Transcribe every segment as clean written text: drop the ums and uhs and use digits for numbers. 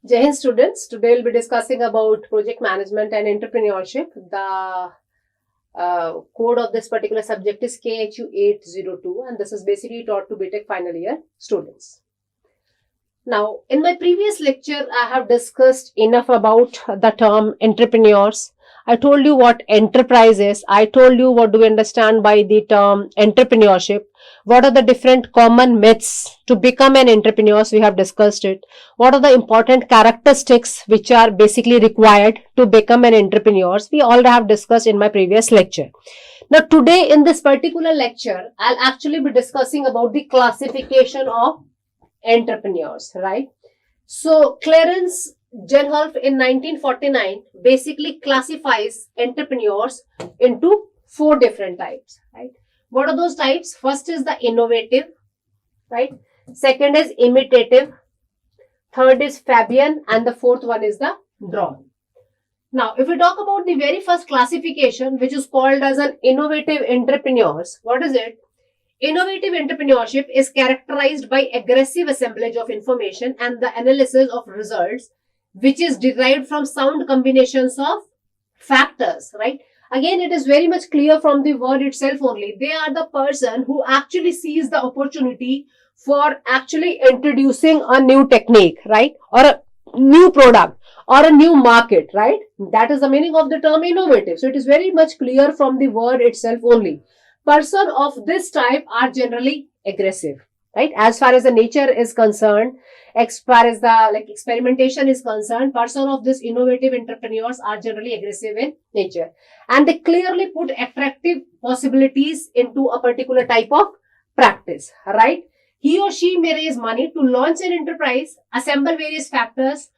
Jai Hind students, today we'll be discussing about project management and entrepreneurship. The code of this particular subject is KHU 802 and this is basically taught to BTech final year students. Now, in my previous lecture, I have discussed enough about the term entrepreneurs. I told you what enterprise is. I told you what do we understand by the term entrepreneurship. What are the different common myths to become an entrepreneur? So we have discussed it. What are the important characteristics which are basically required to become an entrepreneur? We all have discussed in my previous lecture. Now today in this particular lecture, I'll actually be discussing about the classification of entrepreneurs, right? So Clarence Genholf in 1949 basically classifies entrepreneurs into 4 different types, right? What are those types? First is the innovative, right? Second is imitative. Third is Fabian, and the fourth one is the drawn. Now, if we talk about the very first classification, which is called as an innovative entrepreneurs, what is it? Innovative entrepreneurship is characterized by aggressive assemblage of information and the analysis of results, which is derived from sound combinations of factors, right? Again, it is very much clear from the word itself only. They are the person who actually sees the opportunity for actually introducing a new technique, right? Or a new product or a new market, right? That is the meaning of the term innovative. So it is very much clear from the word itself only. Person of this type are generally aggressive, right? As far as the nature is concerned, as far as the experimentation is concerned, person of this innovative entrepreneurs are generally aggressive in nature, and they clearly put attractive possibilities into a particular type of practice, right? He or she may raise money to launch an enterprise, assemble various factors,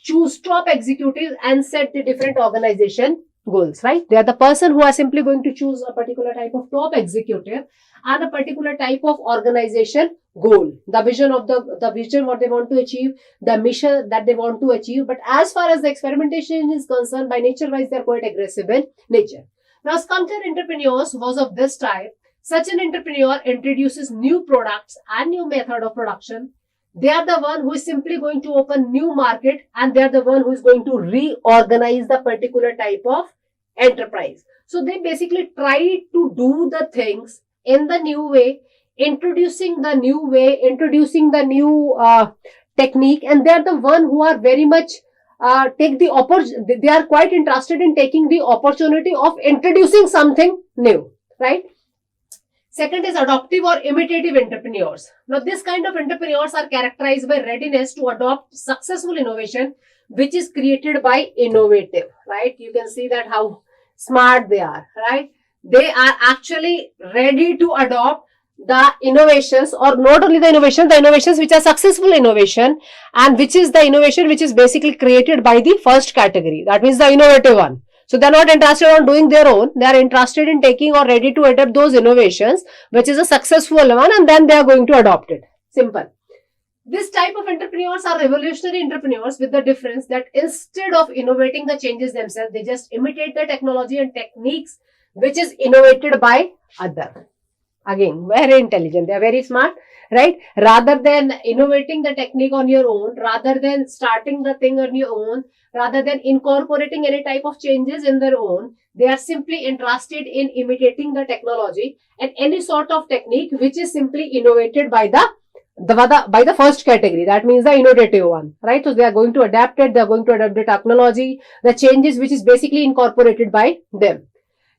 choose top executives, and set the different organization goals, right? They are the person who are simply going to choose a particular type of top executive and a particular type of organization goal, the vision of the vision, what they want to achieve, the mission that they want to achieve. But as far as the experimentation is concerned, by nature wise, they are quite aggressive in nature. Now, Scumter entrepreneurs was of this type. Such an entrepreneur introduces new products and new method of production. They are the one who is simply going to open new market, and they are the one who is going to reorganize the particular type of enterprise. So they basically try to do the things in the new way, introducing the new way, introducing the new technique, and they are the one who are very much take the opportunity. They are quite interested in taking the opportunity of introducing something new, right? Second is adoptive or imitative entrepreneurs. Now, this kind of entrepreneurs are characterized by readiness to adopt successful innovation, which is created by innovative, right? You can see that how smart they are, right? They are actually ready to adopt the innovations, or not only the innovations which are successful innovation, and which is the innovation which is basically created by the first category. That means the innovative one. So they're not interested on doing their own. They are interested in taking or ready to adopt those innovations, which is a successful one, and then they are going to adopt it. Simple. This type of entrepreneurs are revolutionary entrepreneurs, with the difference that instead of innovating the changes themselves, they just imitate the technology and techniques which is innovated by other. Again, very intelligent. They are very smart, right? Rather than innovating the technique on your own, rather than starting the thing on your own, rather than incorporating any type of changes in their own, they are simply interested in imitating the technology and any sort of technique which is simply innovated by the first category. That means the innovative one, right? So they are going to adapt it. They are going to adapt the technology, the changes which is basically incorporated by them.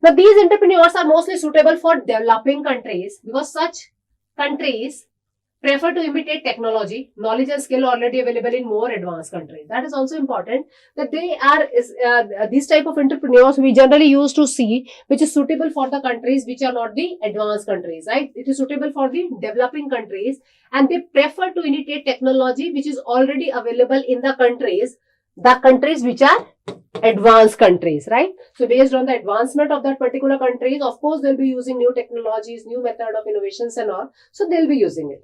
Now, these entrepreneurs are mostly suitable for developing countries, because such countries prefer to imitate technology, knowledge and skill already available in more advanced countries. That is also important, that they are these type of entrepreneurs we generally used to see, which is suitable for the countries which are not the advanced countries, right? It is suitable for the developing countries, and they prefer to imitate technology which is already available in the countries which are advanced countries, right? So based on the advancement of that particular countries, of course, they'll be using new technologies, new method of innovations and all. So they'll be using it.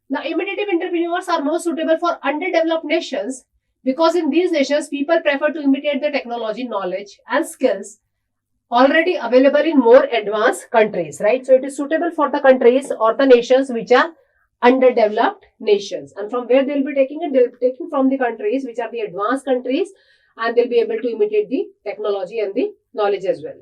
Now, imitative entrepreneurs are more suitable for underdeveloped nations, because in these nations, people prefer to imitate the technology, knowledge and skills already available in more advanced countries, right? So it is suitable for the countries or the nations which are underdeveloped nations. And from where they'll be taking it? They'll be taking from the countries which are the advanced countries, and they'll be able to imitate the technology and the knowledge as well.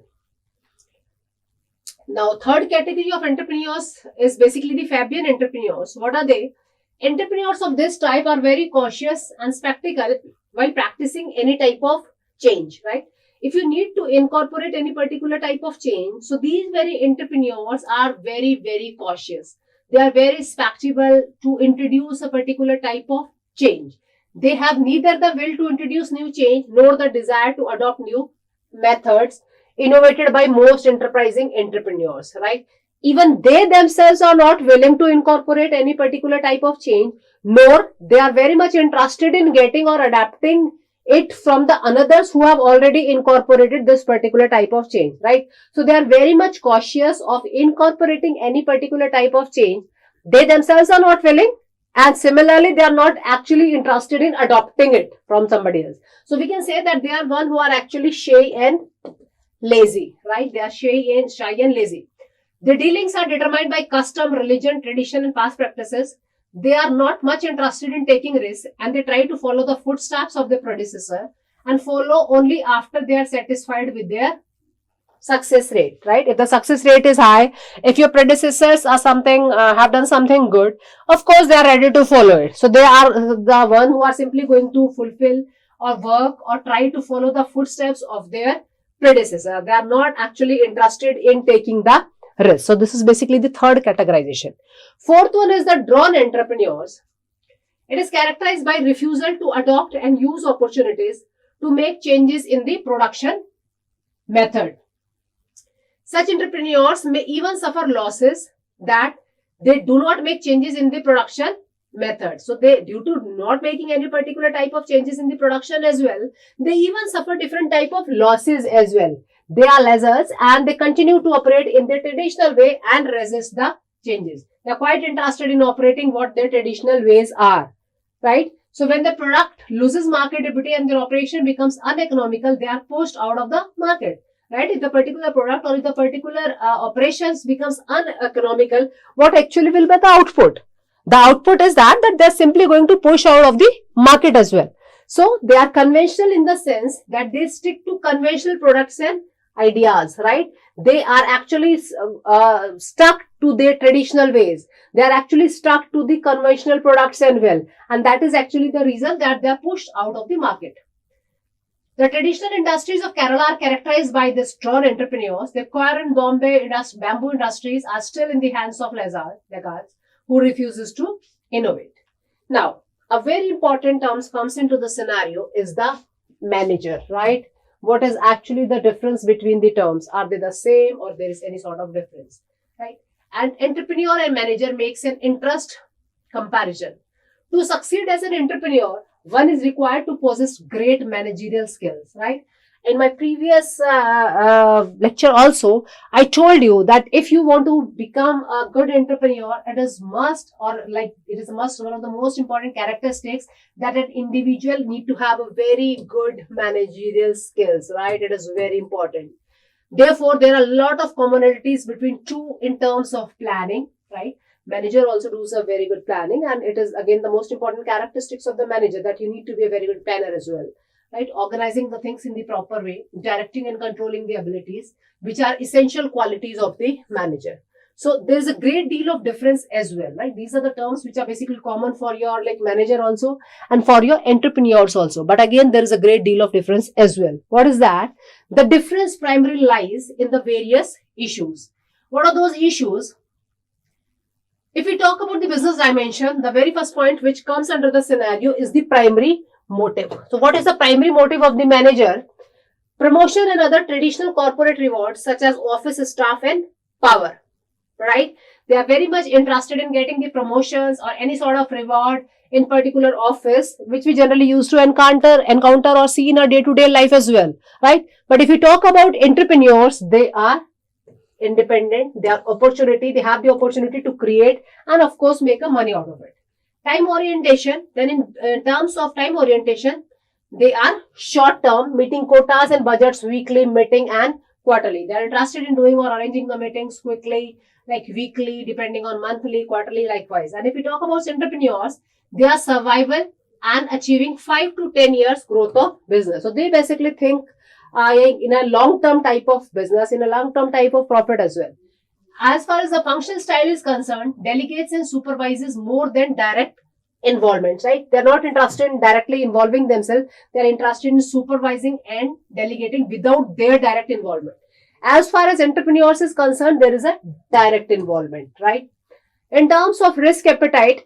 Now, third category of entrepreneurs is basically the Fabian entrepreneurs. What are they? Entrepreneurs of this type are very cautious and skeptical while practicing any type of change, right? If you need to incorporate any particular type of change, so these very entrepreneurs are very, very cautious. They are very skeptical to introduce a particular type of change. They have neither the will to introduce new change nor the desire to adopt new methods innovated by most enterprising entrepreneurs, right? Even they themselves are not willing to incorporate any particular type of change, nor they are very much interested in getting or adapting it from the others who have already incorporated this particular type of change, right? So they are very much cautious of incorporating any particular type of change. They themselves are not willing, and similarly, they are not actually interested in adopting it from somebody else. So we can say that they are one who are actually shy and lazy, right? They are shy and lazy. Their dealings are determined by custom, religion, tradition, and past practices. They are not much interested in taking risks, and they try to follow the footsteps of their predecessor and follow only after they are satisfied with their success rate, right? If the success rate is high, if your predecessors are have done something good, of course they are ready to follow it. So they are the one who are simply going to fulfill or work or try to follow the footsteps of their predecessor. They are not actually interested in taking the risk. So this is basically the third categorization. Fourth one is the drawn entrepreneurs. It is characterized by refusal to adopt and use opportunities to make changes in the production method. Such entrepreneurs may even suffer losses that they do not make changes in the production method. So they, due to not making any particular type of changes in the production as well, they even suffer different type of losses as well. They are losers and they continue to operate in their traditional way and resist the changes. They are quite interested in operating what their traditional ways are, right? So when the product loses marketability and their operation becomes uneconomical, they are pushed out of the market, right? If the particular product or if the particular operations becomes uneconomical, what actually will be the output? The output is that they are simply going to push out of the market as well. So they are conventional in the sense that they stick to conventional products and ideas, right? They are actually stuck to their traditional ways. They are actually stuck to the conventional products and well. And that is actually the reason that they are pushed out of the market. The traditional industries of Kerala are characterized by these drawn entrepreneurs. The coir and bamboo industries are still in the hands of laggards who refuses to innovate. Now, a very important term comes into the scenario is the manager, right? What is actually the difference between the terms? Are they the same or there is any sort of difference, right? And entrepreneur and manager makes an interest comparison. To succeed as an entrepreneur, one is required to possess great managerial skills, right? In my previous lecture also, I told you that if you want to become a good entrepreneur, it is must one of the most important characteristics that an individual need to have a very good managerial skills, right? It is very important. Therefore, there are a lot of commonalities between two in terms of planning, right? Manager also does a very good planning, and it is again the most important characteristics of the manager that you need to be a very good planner as well, right? Organizing the things in the proper way, directing and controlling the abilities, which are essential qualities of the manager. So there's a great deal of difference as well, right? These are the terms which are basically common for your manager also and for your entrepreneurs also. But again, there is a great deal of difference as well. What is that? The difference primarily lies in the various issues. What are those issues? If we talk about the business dimension, the very first point which comes under the scenario is the primary motive. So what is the primary motive of the manager? Promotion and other traditional corporate rewards such as office staff and power, right? They are very much interested in getting the promotions or any sort of reward in particular office, which we generally used to encounter or see in our day-to-day life as well, right? But if we talk about entrepreneurs, they are independent, they have the opportunity to create and of course make a money out of it. Time orientation, then in terms of time orientation, they are short term, meeting quotas and budgets weekly, meeting and quarterly. They are interested in doing or arranging the meetings quickly, like weekly, depending on monthly, quarterly, likewise. And if we talk about entrepreneurs, they are survival and achieving 5 to 10 years growth of business. So they basically think in a long-term type of business, in a long-term type of profit as well. As far as the function style is concerned, delegates and supervises more than direct involvement, right? They're not interested in directly involving themselves. They're interested in supervising and delegating without their direct involvement. As far as entrepreneurs is concerned, there is a direct involvement, right? In terms of risk appetite,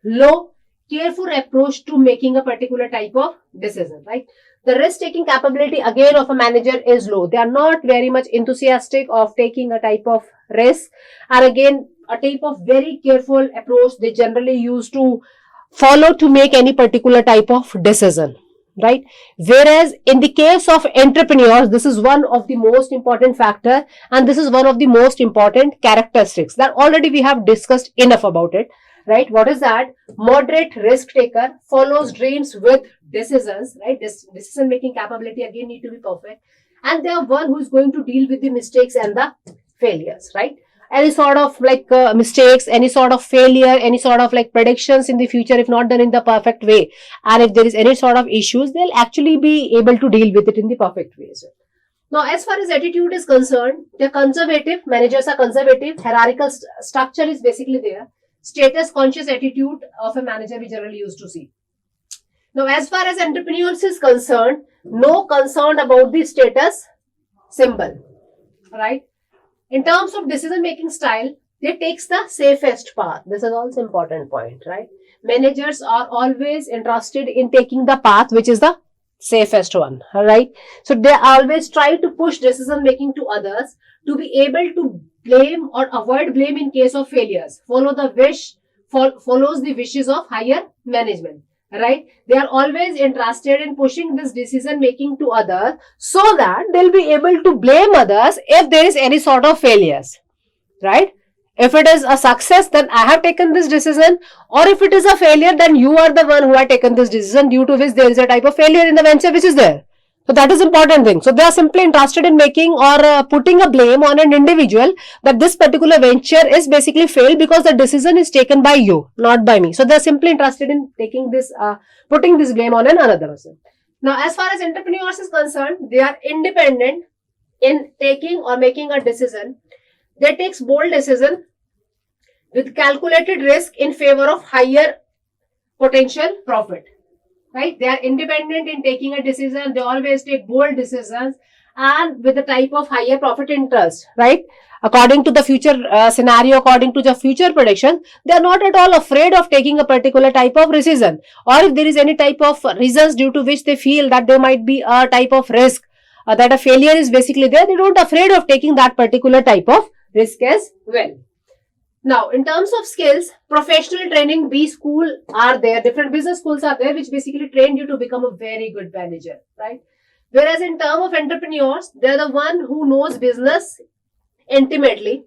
low, careful approach to making a particular type of decision, right? The risk-taking capability again of a manager is low. They are not very much enthusiastic of taking a type of risk, and again a type of very careful approach they generally use to follow to make any particular type of decision, right? Whereas in the case of entrepreneurs, this is one of the most important factor, and this is one of the most important characteristics that already we have discussed enough about it, right? What is that? Moderate risk taker, follows dreams with decisions, right? This decision making capability again need to be perfect, and they are one who is going to deal with the mistakes and the failures, right? Any sort of like mistakes, any sort of failure, any sort of like predictions in the future, if not done in the perfect way, and if there is any sort of issues, they'll actually be able to deal with it in the perfect way as well. Now, as far as attitude is concerned, they're conservative. Managers are conservative. Hierarchical structure is basically there. Status conscious attitude of a manager we generally used to see. Now, as far as entrepreneurs is concerned, no concern about the status symbol, right? In terms of decision making style, they takes the safest path. This is also important point, right? Managers are always interested in taking the path which is the safest one, right? So they always try to push decision making to others to be able to blame or avoid blame in case of failures. Follows the wishes of higher management, right? They are always interested in pushing this decision making to others so that they'll be able to blame others if there is any sort of failures, right? If it is a success, then I have taken this decision, or if it is a failure, then you are the one who had taken this decision due to which there is a type of failure in the venture which is there. So that is important thing. So they are simply interested in making or putting a blame on an individual that this particular venture is basically failed because the decision is taken by you, not by me. So they are simply interested in taking this, putting this blame on another person. Now, as far as entrepreneurs is concerned, they are independent in taking or making a decision. They takes bold decision with calculated risk in favor of higher potential profit. Right? They are independent in taking a decision. They always take bold decisions and with the type of higher profit interest, right? According to the future scenario, according to the future prediction, they are not at all afraid of taking a particular type of decision. Or if there is any type of reasons due to which they feel that there might be a type of risk, that a failure is basically there, they don't afraid of taking that particular type of risk as well. Now, in terms of skills, professional training, B school are there, different business schools are there, which basically train you to become a very good manager, right? Whereas in terms of entrepreneurs, they're the one who knows business intimately.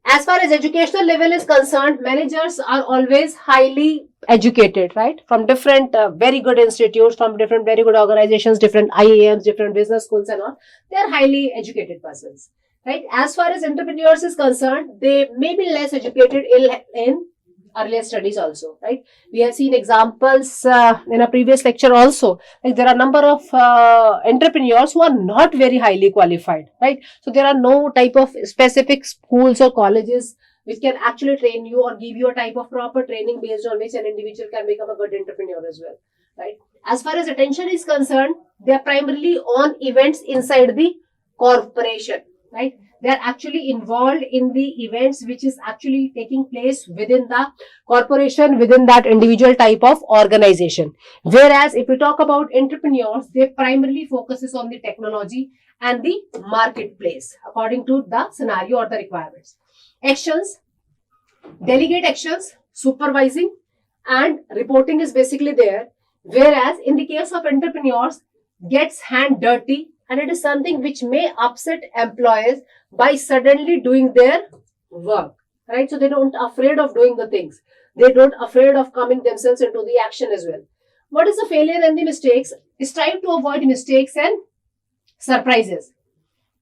As far as educational level is concerned, managers are always highly educated, right? From different very good institutes, from different very good organizations, different IIMs, different business schools and all. They're highly educated persons. Right? As far as entrepreneurs is concerned, they may be less educated in earlier studies also, right? We have seen examples in a previous lecture also. Like there are a number of entrepreneurs who are not very highly qualified, right? So there are no type of specific schools or colleges which can actually train you or give you a type of proper training based on which an individual can become a good entrepreneur as well, right? As far as attention is concerned, they are primarily on events inside the corporation. Right? They are actually involved in the events which is actually taking place within the corporation, within that individual type of organization. Whereas if we talk about entrepreneurs, they primarily focuses on the technology and the marketplace according to the scenario or the requirements. Actions, delegate actions, supervising and reporting is basically there. Whereas in the case of entrepreneurs, gets hand dirty, and it is something which may upset employees by suddenly doing their work, right? So they don't afraid of doing the things. They don't afraid of coming themselves into the action as well. What is the failure and the mistakes? Strive to avoid mistakes and surprises.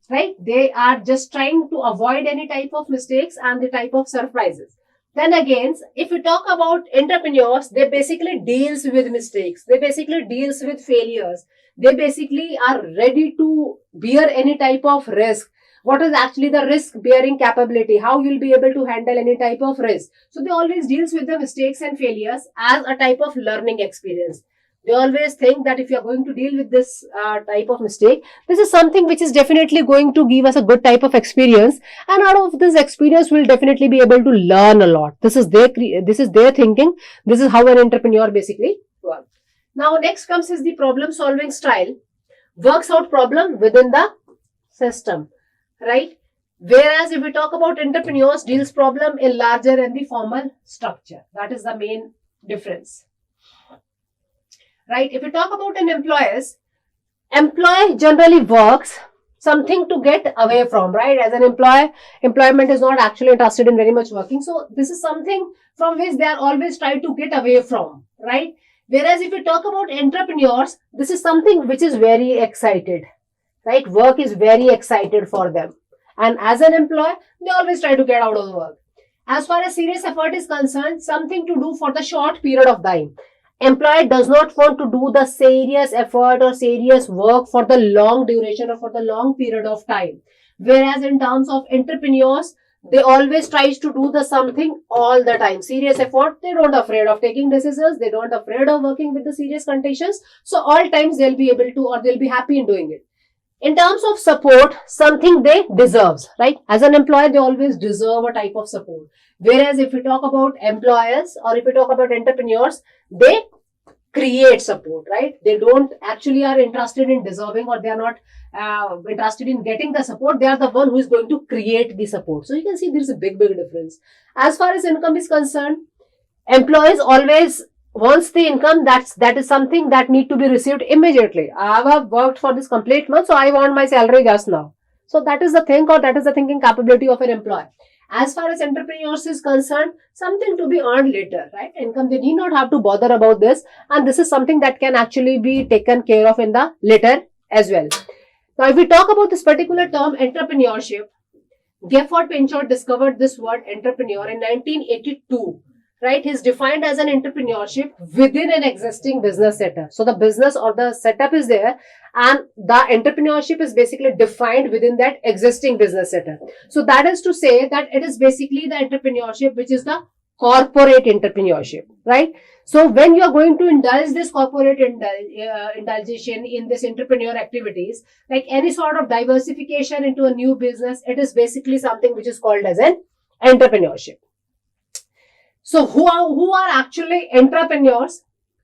right? They are just trying to avoid any type of mistakes and the type of surprises. Then again, if we talk about entrepreneurs, they basically deals with mistakes. They basically deals with failures. They basically are ready to bear any type of risk. What is actually the risk bearing capability? How you'll be able to handle any type of risk? So they always deals with the mistakes and failures as a type of learning experience. They always think that if you're going to deal with this type of mistake, this is something which is definitely going to give us a good type of experience, and out of this experience we'll definitely be able to learn a lot. This is their thinking. This is how an entrepreneur basically works. Now next comes is the problem solving style. Works out problem within the system, right? Whereas if we talk about entrepreneurs, deals problem in larger and the formal structure. That is the main difference. Right? If we talk about an employee generally works something to get away from, right? As an employment is not actually interested in very much working. So this is something from which they are always trying to get away from, right? Whereas if we talk about entrepreneurs, this is something which is very excited, right? Work is very excited for them. And as an employee, they always try to get out of work. As far as serious effort is concerned, something to do for the short period of time. Employee does not want to do the serious effort or serious work for the long duration or for the long period of time. Whereas in terms of entrepreneurs, they always tries to do the something all the time. Serious effort, they don't afraid of taking decisions. They don't afraid of working with the serious conditions. So all times they'll be able to, or they'll be happy in doing it. In terms of support, something they deserves, right? As an employer, they always deserve a type of support. Whereas if we talk about employers or if we talk about entrepreneurs, they create support, right? They don't actually are interested in deserving, or they are not interested in getting the support. They are the one who is going to create the support. So you can see there is a big difference. As far as income is concerned, employees always wants the income. That is something that need to be received immediately. I have worked for this complete month, so I want my salary just now. So that is the thing, or that is the thinking capability of an employee. As far as entrepreneurs is concerned, something to be earned later, right? Income, they need not have to bother about this, and this is something that can actually be taken care of in the later as well. Now, if we talk about this particular term, entrepreneurship, Gifford Pinchot discovered this word entrepreneur in 1982. Right, he's defined as an entrepreneurship within an existing business setup. So the business or the setup is there, and the entrepreneurship is basically defined within that existing business setup. So that is to say that it is basically the entrepreneurship which is the corporate entrepreneurship, right? So when you are going to indulge this corporate indulgation in this entrepreneur activities, like any sort of diversification into a new business, it is basically something which is called as an entrepreneurship. So who are actually entrepreneurs?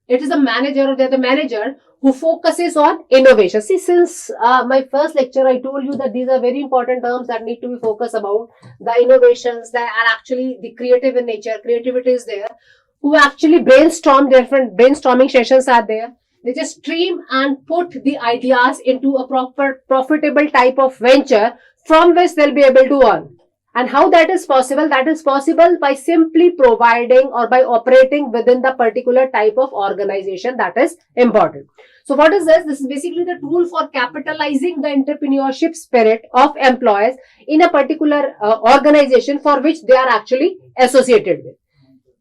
It is a manager, or they're the manager who focuses on innovation. See, since my first lecture, I told you that these are very important terms that need to be focused about. The innovations that are actually the creative in nature. Creativity is there. Who actually brainstorm, different brainstorming sessions are there. They just stream and put the ideas into a proper profitable type of venture from which they'll be able to earn. And how that is possible? That is possible by simply providing or by operating within the particular type of organization that is important. So what is this? This is basically the tool for capitalizing the entrepreneurship spirit of employees in a particular organization for which they are actually associated with.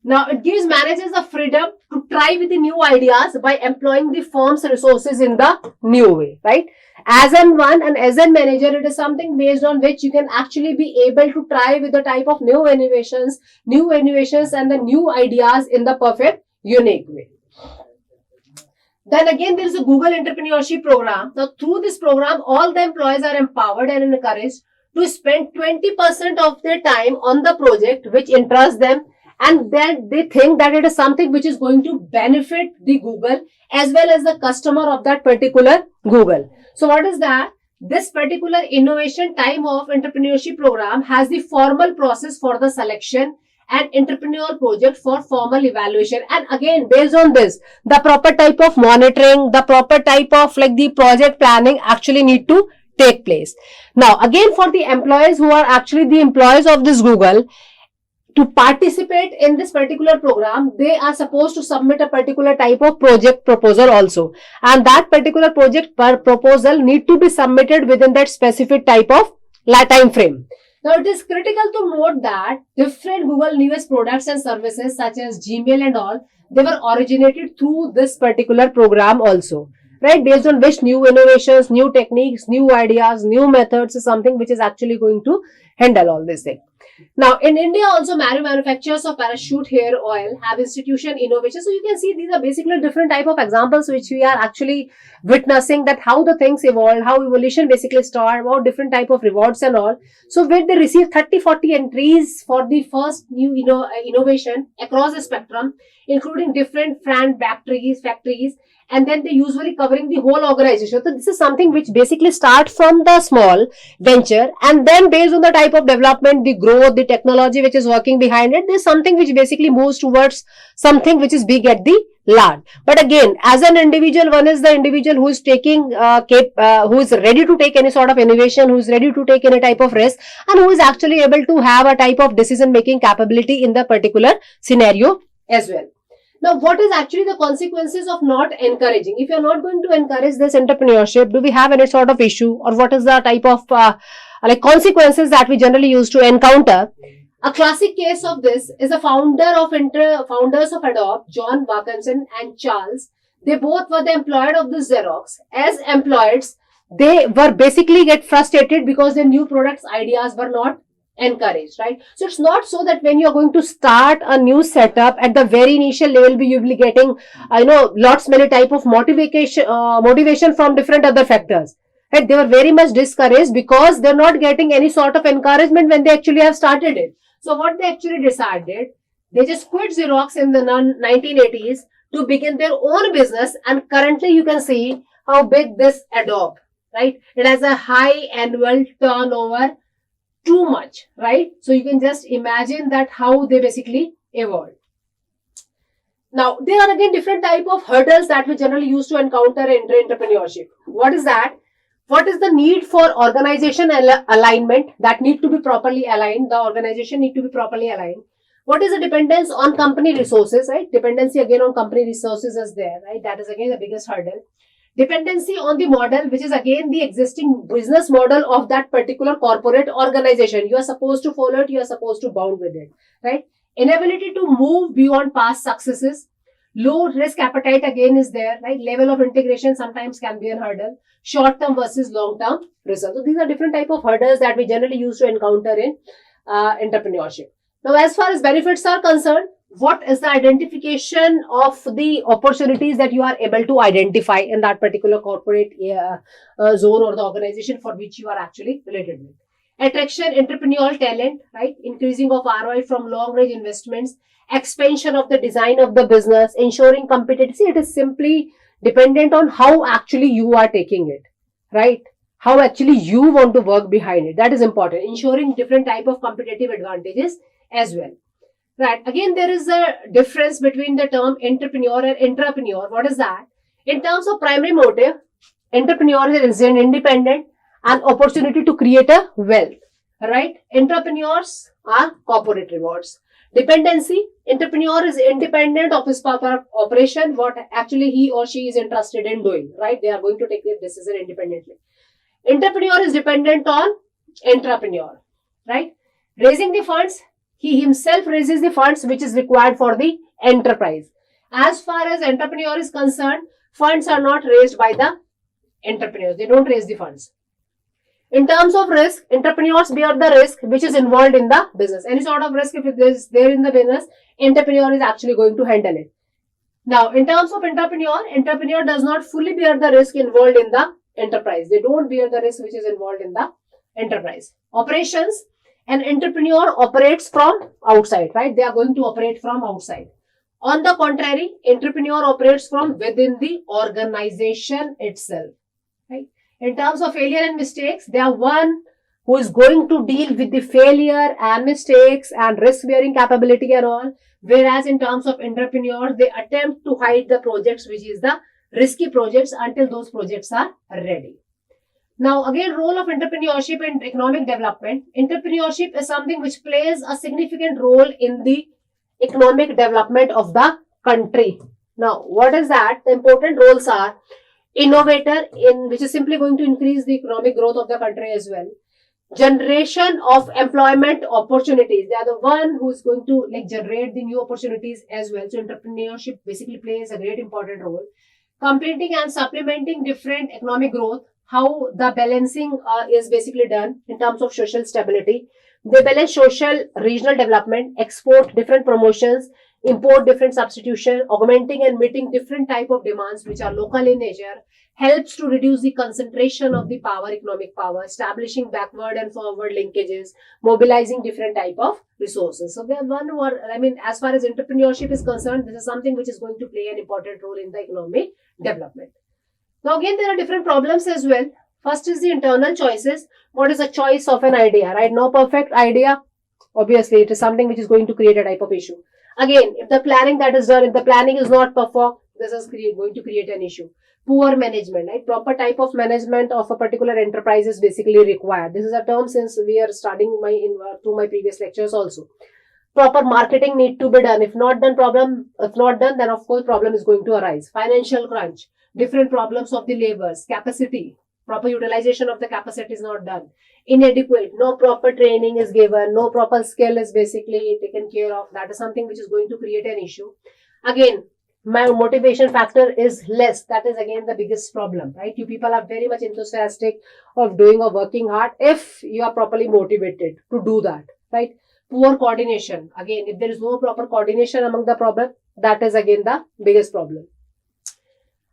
Now, it gives managers the freedom to try with the new ideas by employing the firm's resources in the new way, right? As an one and as a manager, it is something based on which you can actually be able to try with the type of new innovations and the new ideas in the perfect, unique way. Then again, there is a Google Entrepreneurship Program. Now, through this program, all the employees are empowered and encouraged to spend 20% of their time on the project which interests them, and then they think that it is something which is going to benefit the Google as well as the customer of that particular Google. So what is that? This particular innovation time of entrepreneurship program has the formal process for the selection and entrepreneurial project for formal evaluation. And again, based on this, the proper type of monitoring, the proper type of like the project planning actually need to take place. Now, again, for the employees who are actually the employees of this Google, to participate in this particular program, they are supposed to submit a particular type of project proposal also. And that particular project proposal need to be submitted within that specific type of time frame. Now, it is critical to note that different Google News products and services such as Gmail and all, they were originated through this particular program also, right? Based on which new innovations, new techniques, new ideas, new methods is something which is actually going to handle all this thing. Now, in India also, manufacturers of parachute hair oil have institution innovation. So you can see these are basically different type of examples which we are actually witnessing, that how the things evolved, how evolution basically started, about different type of rewards and all. So when they receive 30-40 entries for the first new innovation across the spectrum, including different brand factories, and then they usually covering the whole organization. So this is something which basically start from the small venture, and then based on the type of development, the growth, the technology which is working behind it, there's something which basically moves towards something which is big at the large. But again, as an individual, one is the individual who is taking who is ready to take any sort of innovation, who is ready to take any type of risk, and who is actually able to have a type of decision making capability in the particular scenario as well. Now, what is actually the consequences of not encouraging? If you are not going to encourage this entrepreneurship, do we have any sort of issue, or what is the type of consequences that we generally use to encounter? A classic case of this is the founders of Adobe, John Wilkinson and Charles. They both were the employed of the Xerox. As employees, they were basically get frustrated because their new products ideas were not encouraged, right? So it's not so that when you're going to start a new setup at the very initial level, you'll be getting, lots many type of motivation from different other factors, right? They were very much discouraged because they're not getting any sort of encouragement when they actually have started it. So what they actually decided, they just quit Xerox in the 1980s to begin their own business, and currently you can see how big this Adobe, right? It has a high annual turnover, too much, right? So you can just imagine that how they basically evolved. Now, there are again different type of hurdles that we generally use to encounter in entrepreneurship. What is that? What is the need for organization alignment that need to be properly aligned? The organization need to be properly aligned. What is the dependence on company resources, right? Dependency again on company resources is there, right? That is again the biggest hurdle. Dependency on the model, which is again the existing business model of that particular corporate organization. You are supposed to follow it, you are supposed to bound with it, right? Inability to move beyond past successes. Low risk appetite again is there, right? Level of integration sometimes can be a hurdle. Short term versus long term results. So these are different type of hurdles that we generally use to encounter in entrepreneurship. Now, as far as benefits are concerned, what is the identification of the opportunities that you are able to identify in that particular corporate zone or the organization for which you are actually related with? Attraction, entrepreneurial talent, right? Increasing of ROI from long range investments, expansion of the design of the business, ensuring competency. It is simply dependent on how actually you are taking it, right? How actually you want to work behind it. That is important. Ensuring different type of competitive advantages as well. Right. Again, there is a difference between the term entrepreneur and intrapreneur. What is that? In terms of primary motive, entrepreneur is an independent and opportunity to create a wealth. Right. Entrepreneurs are corporate rewards. Dependency, entrepreneur is independent of his operation, what actually he or she is interested in doing. Right. They are going to take their decision independently. Entrepreneur is dependent on entrepreneur. Right. Raising the funds, he himself raises the funds which is required for the enterprise. As far as entrepreneur is concerned, funds are not raised by the entrepreneurs. They don't raise the funds. In terms of risk, entrepreneurs bear the risk which is involved in the business. Any sort of risk if it is there in the business, entrepreneur is actually going to handle it. Now, in terms of entrepreneur does not fully bear the risk involved in the enterprise. They don't bear the risk which is involved in the enterprise. Operations, an entrepreneur operates from outside, right? They are going to operate from outside. On the contrary, entrepreneur operates from within the organization itself, right? In terms of failure and mistakes, they are one who is going to deal with the failure and mistakes and risk-bearing capability and all. Whereas in terms of entrepreneurs, they attempt to hide the projects, which is the risky projects, until those projects are ready. Now, again, role of entrepreneurship in economic development. Entrepreneurship is something which plays a significant role in the economic development of the country. Now, what is that? The important roles are innovator, in which is simply going to increase the economic growth of the country as well. Generation of employment opportunities. They are the one who is going to generate the new opportunities as well. So entrepreneurship basically plays a great important role. Completing and supplementing different economic growth. How the balancing is basically done in terms of social stability. They balance social regional development, export different promotions, import different substitution, augmenting and meeting different type of demands which are local in nature, helps to reduce the concentration of the power, economic power, establishing backward and forward linkages, mobilizing different type of resources. So we have one more, as far as entrepreneurship is concerned, this is something which is going to play an important role in the economic development. Now again, there are different problems as well. First is the internal choices. What is a choice of an idea, right? No perfect idea. Obviously, it is something which is going to create a type of issue. Again, if the planning that is done, if the planning is not performed, this is going to create an issue. Poor management, right? Proper type of management of a particular enterprise is basically required. This is a term since we are studying through my previous lectures also. Proper marketing need to be done. If not done, then of course problem is going to arise. Financial crunch, different problems of the laborers, capacity, proper utilization of the capacity is not done. Inadequate, no proper training is given, no proper skill is basically taken care of. That is something which is going to create an issue. Again, my motivation factor is less. That is again the biggest problem, right? You people are very much enthusiastic of doing or working hard if you are properly motivated to do that, right? Poor coordination. Again, if there is no proper coordination among the problem, that is again the biggest problem.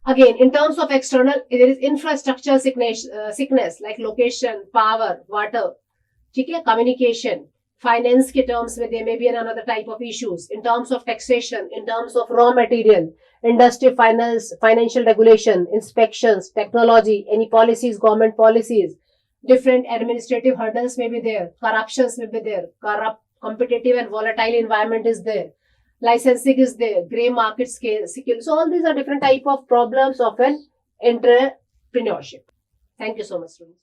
Again, in terms of external, there is infrastructure sickness like location, power, water, communication, finance के terms में there may be another type of issues. In terms of taxation, in terms of raw material, industry finance, financial regulation, inspections, technology, any policies, government policies, different administrative hurdles may be there, corruptions may be there, competitive and volatile environment is there, licensing is there, grey market scale. So all these are different type of problems of an entrepreneurship. Thank you so much, students.